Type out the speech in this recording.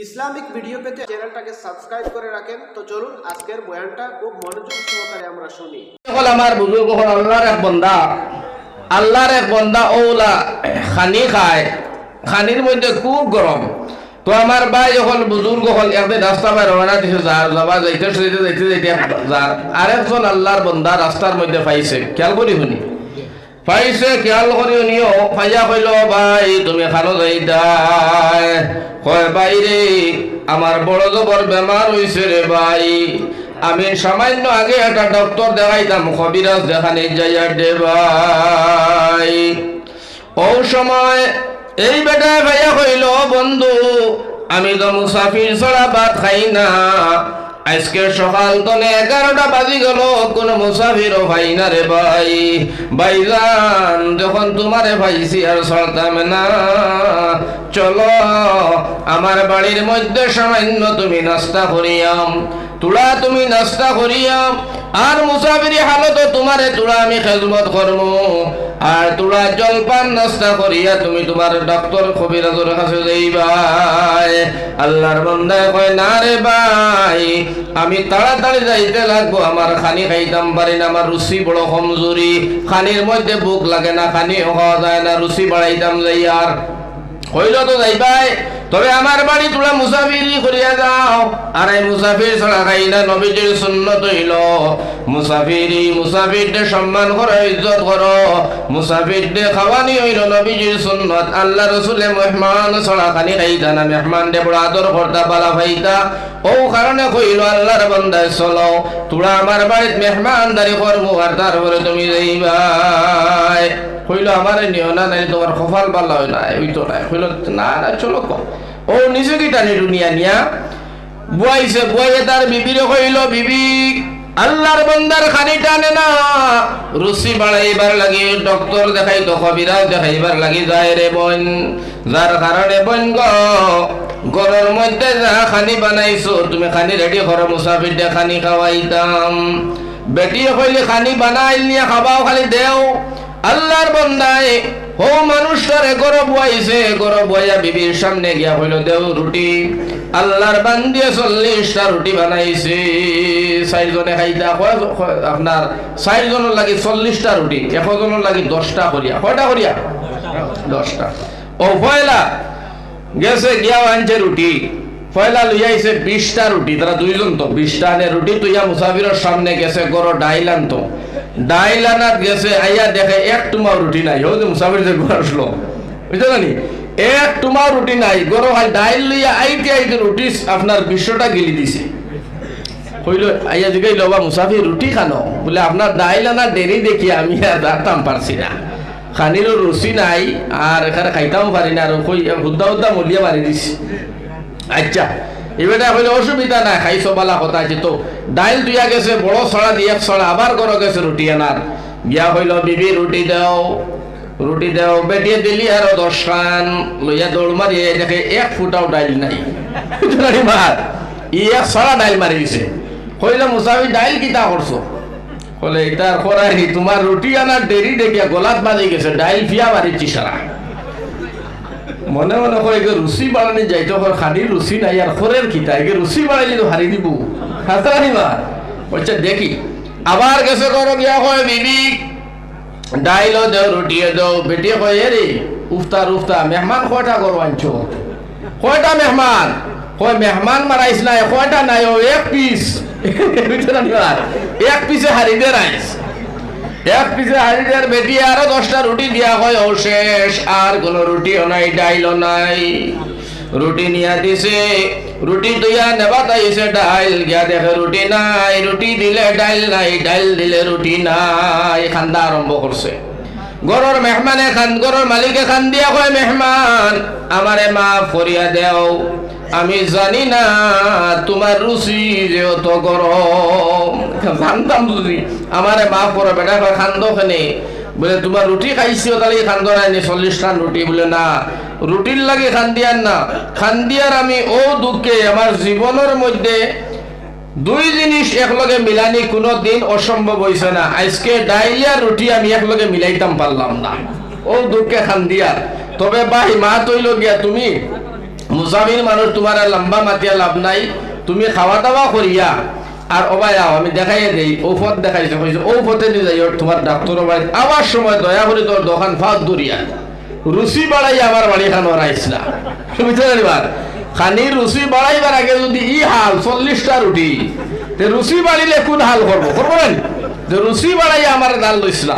Islamic video পেতে চ্যানেলটাকে subscribe করে রাখেন। তো চলুন আজকের বয়ানটা খুব মনোযোগ সহকারে আমরা শুনি। সকল আমার বুজুর্গ হল আল্লাহর এক বন্দা ওলা খানি খায়, খানির মধ্যে খুব গরম। তো আমার ভাই যখন বুজুর্গ হল একদিন রাস্তা বাই রওনা দিছে, যাবা যাইতে যার আরেকজন আল্লাহর বন্দা রাস্তার মধ্যে পাইছে, খেয়াল করি শুনি পাইছে, খেয়াল করি শুনিও পাইয়া কইল, ভাই তুমি খানো যাইতাই? কয় বাইরে আমার বড় জবর বেমার হইছে রে ভাই, আমি সামান্য আগে একটা ডক্টর দেখাইতাম, কবিরাজ দেখানি যাইয়া দে ভাই। ও সময় এই বেটা ভাইয়া কইল, বন্ধু আমি তো মুসাফির ছাড়া ভাত খাই না, আজকে সকাল তনে 11টা বাজি গেল, কোন মুসাফিরও ভাই না রে ভাই। ভাইজান যখন তোমারে ভাইছি আর ছাড়তাম না, চলো আমার বাড়ির মধ্যে সামান্য তুমি নাস্তা করিয়াম, তুলা তুমি নাস্তা করিয়াম, আর মুসাফিরি হালত তোমারে তুলা আমি খেজমত করবো, আর তুলা জলপান নাস্তা করিয়া তুমি তোমার ডক্টর কবিরাজের কাছে যাইবাই। আল্লাহর বান্দা কয়, না রে ভাই আমি তাড়াতাড়ি যাইতে লাগবো, আমার খানি খাইতাম পারি না, আমার রুচি বড় কমজোরি, খানির মধ্যে ভুক লাগে না, খানি খাওয়া যায় না, রুচি বাড়াইতাম যাই। আর হইল তো যাইবাই, তবে আমার বাড়ি তোলা মুসাফিরি করিয়া যাও, আর এই মুসাফির ছাড়া খাই না, নবীজির সুন্নত হইল মুসাফিরদের সম্মান করো, ইজ্জত করো, মুসাফিরদের খাওয়ানি হইল নবীজির সুন্নত। আল্লাহ রসুলে মেহমান ছাড়া খানি খাইতা না, মেহমানদে বড় আদর করতা, বালা ভাইতা। ও কারণে কইল আল্লাহর বান্দায় চলো তোরা আমার বাড়িতে মেহমানদারি করবো, আর তারপরে তুমি যাইবাই। কইল আমার নিও না, নাই তোমার কপাল ভালো হয় না, ওই তো নাই। কইল না না চলো কম। ও নিজে কি টানি দুনিয়া নিয়া বুয়াইছে, বুয়াইয়ে তার বিবিরে কইল, বিবি আল্লাহর বান্দার খানি টানে না, রুচি বাড়াইবার লাগি ডক্টর দেখাইতো, কবিরাজ দেখাইবার লাগি যায় রে বোন, যার কারণে বোন ঘরের মধ্যে যা খানি বানাইছো তুমি খানি রেডি করো, মুসাফির দে খানি খাওয়াইতাম। বেটি কইলে খানি বানাইল নিয়ে খাবাও, খালি দেও। আল্লাহর বান্দায় ও মানুষটারে গরব বইছে, গরব বইয়া বিবির সামনে গিয়া হইল দেও রুটি। আল্লাহর বান্দিয়ে 40টা রুটি বানাইছে, 4 জনে খাইতা, আপনার 4 জনের লাগি 40টা রুটি, 1 জনের লাগি 10টা করিয়া। কয়টা করিয়া? 10টা। ও পয়লা গেছে গিয়া আনছে রুটি, পয়লা লইয়া আইছে 20টা রুটি, তারা 2 জন তো 20টা আনে রুটি, তুইয়া মুসাফিরের সামনে গেছে, গরো ডাইল আনতো, ডাইল আনাত গেছে, আইয়া দেখে 1 টুমাও রুটি নাই। ও যে মুসাফির যে ঘর আসলো, বুঝতে জানি 1 টুমাও রুটি নাই, গরো খালি ডাইল লইয়া আইতে আইতে রুটি আপনার 20টা গিলি দিছে। কইল আইয়া জিগাই লবা মুসাফির রুটি খানো, বলে আপনার ডাইল আনা দেরি দেখি আমি আর দাঁড়তাম পারছি না, খানিরও রুচি নাই, আর এখানে খাইতাম পারি না, আর হুদ্দা হুদ্দা মলিয়া মারি দিছি। আচ্ছা এবারে হইলে অসুবিধা নাই, খাইছো বালা কথা আছে। তো ডাইল দুইয়া গেছে, বড় ছড়া দিয়ে 1 ছড়া, আবার করো গেছে রুটি আনার, গিয়া হইল বিবি রুটি দাও, রুটি দাও, বেটিয়ে দিলি আর 10 খান, লইয়া দৌড় মারিয়ে দেখে 1 ফুটাও ডাইল নাই। মার 1 ছড়া ডাইল মারি দিছে। কইল মুসাফির ডাইল কিতা করছো? বলে এটা করাইনি, তোমার রুটি আনার দেরি দেখিয়া গলাত বাজি গেছে, ডাইল ফিয়া মারিছি সারা। মনে মনে করে রুচি বাড়ানি যাইতো, খানির রুচি নাই আর খরের খিতা, একে রুচি বাড়াইলে তো হারি দিব, হাতানি মা বলছে দেখি। আবার গেছে করো গিয়া কয় বিবি ডাইলও দেও রুটিও দেও। বেটিয়ে কয় রে উফতা উফতা মেহমান কয়টা করো আনছো? কয়টা মেহমান? কয় মেহমান মারাইস নাই, কয়টা নাই, ও 1 পিস। 1 পিসে হারি দে রাইস, 1 পিসে হারি দেয়। বেটি আরো 10টা রুটি দিয়া হয়, ও শেষ, আর কোন রুটিও নাই, ডাইলও নাই। রুটি নিয়া দিছে, রুটি তুইয়া নেবা তাইছে, ডাইল গিয়া দেখে রুটি নাই, রুটি দিলে ডাইল নাই, ডাইল দিলে রুটি নাই। খান্দা আরম্ভ করছে গরর মেহমানে, গরর মালিকে খান দিয়া কয়, মেহমান আমারে মাফ করিয়া দেও, আমি জানি না তোমার রুচি যে অত গরম, জানতাম যদি আমারে মাফ করো। বেটা কয় খান্দ খেনে, বলে তোমার রুটি খাইছিও তাহলে খান্দ নাই 40টা রুটি? বলে না, রুটির লাগে খান্দিয়ার না, খান্দিয়ার আমি ও দুঃখে আমার জীবনের মধ্যে 2 জিনিস একলগে মিলানি কোনো দিন অসম্ভব হয়েছে না, আজকে ডাইল আর রুটি আমি একলগে মিলাইতাম পারলাম না, ও দুঃখে খান্দিয়ার। তবে ভাই মা তৈল গিয়া তুমি মুসাফির মানুষ তোমার আর লম্বা মাতিয়া লাভ নাই, তুমি খাওয়া দাওয়া করিয়া আর অবাই আও, আমি দেখাইয়ে দেই ও পথ দেখাইছে, কইছে ও পথে নিয়ে যাই তোমার ডাক্তার অবাই আবার সময় দয়া করে তোর দোকান ফাঁক দূরিয়া রুচি বাড়াই আমার বাড়ি খান রাইস না, বুঝতে পারিবার খানির রুচি বাড়াইবার আগে যদি ই হাল 40টা রুটি রুচি বাড়িলে কোন হাল করবো করবো না, রুচি বাড়াই আমার ডাল লইস না।